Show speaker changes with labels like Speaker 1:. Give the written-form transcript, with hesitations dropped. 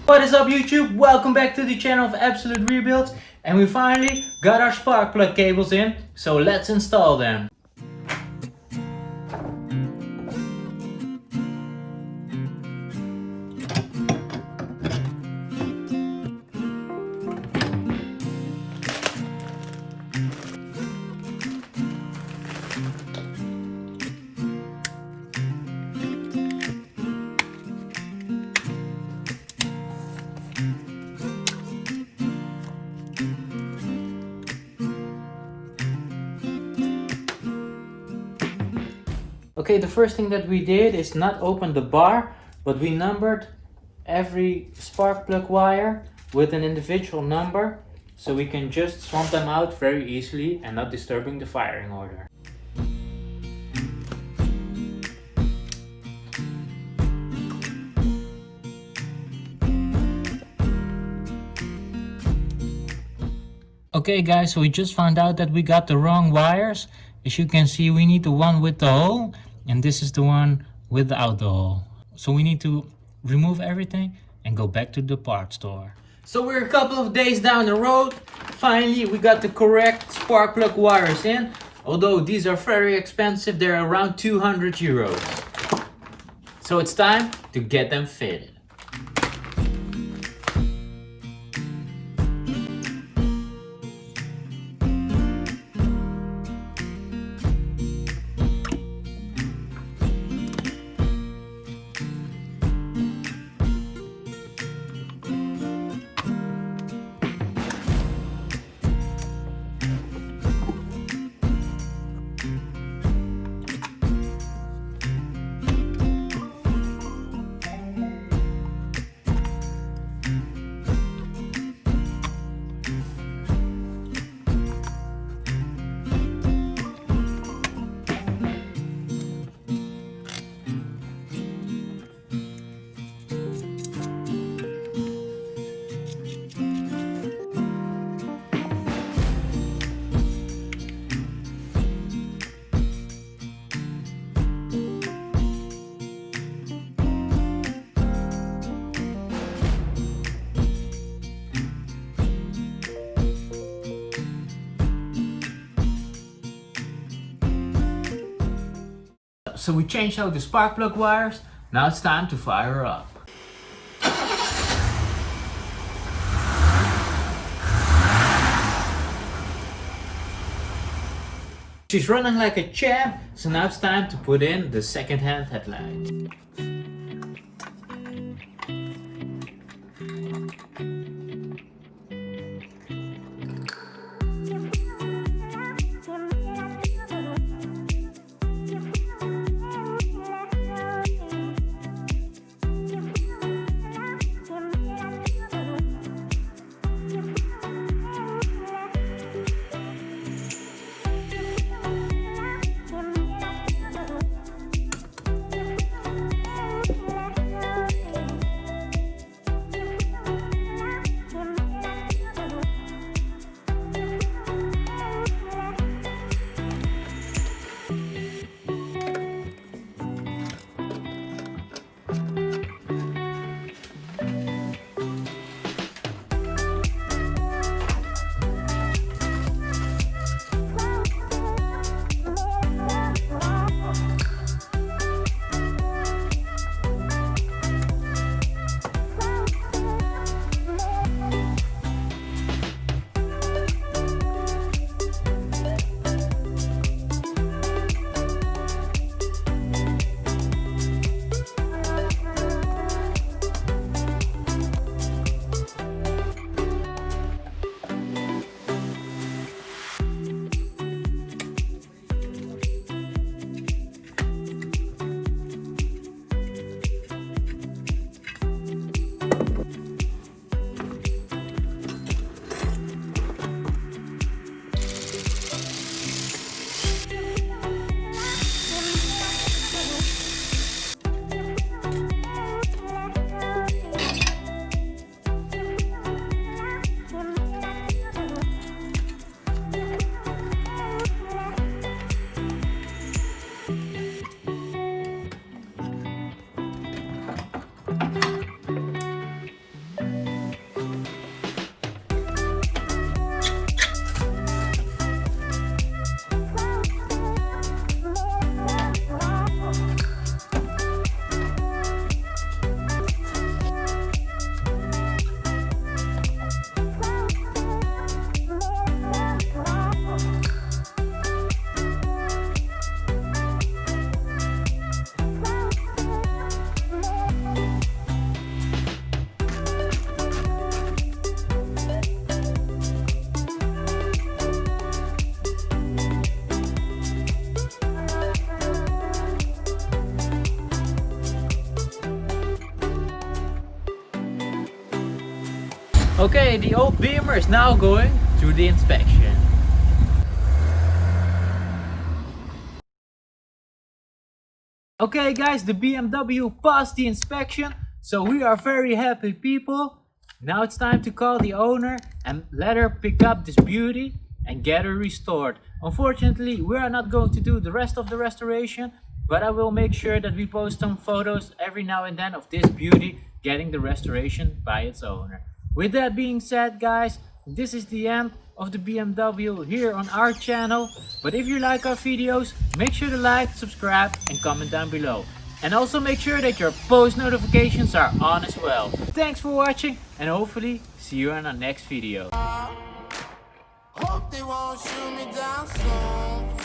Speaker 1: What is up YouTube? Welcome back to the channel of Absolute Rebuilds, and we finally got our spark plug cables in, so let's install them. Okay, the first thing that we did is not open the bar, but we numbered every spark plug wire with an individual number, so we can just swap them out very easily and not disturbing the firing order. Okay guys, so we just found out that we got the wrong wires. As you can see, we need the one with the hole, and this is the one without the hole. So we need to remove everything and go back to the parts store. So we're a couple of days down the road. Finally, we got the correct spark plug wires in. Although these are very expensive, they're around 200 euros. So it's time to get them fitted. So we changed out the spark plug wires. Now it's time to fire her up. She's running like a champ, so now it's time to put in the second-hand headlight. Okay, the old Beamer is now going through the inspection. Okay guys, the BMW passed the inspection, so we are very happy people. Now it's time to call the owner and let her pick up this beauty and get her restored. Unfortunately, we are not going to do the rest of the restoration, but I will make sure that we post some photos every now and then of this beauty getting the restoration by its owner. With that being said guys, this is the end of the BMW here on our channel. But if you like our videos, make sure to like, subscribe and comment down below. And also make sure that your post notifications are on as well. Thanks for watching and hopefully see you in our next video.
Speaker 2: Hope they won't shoot me down soon.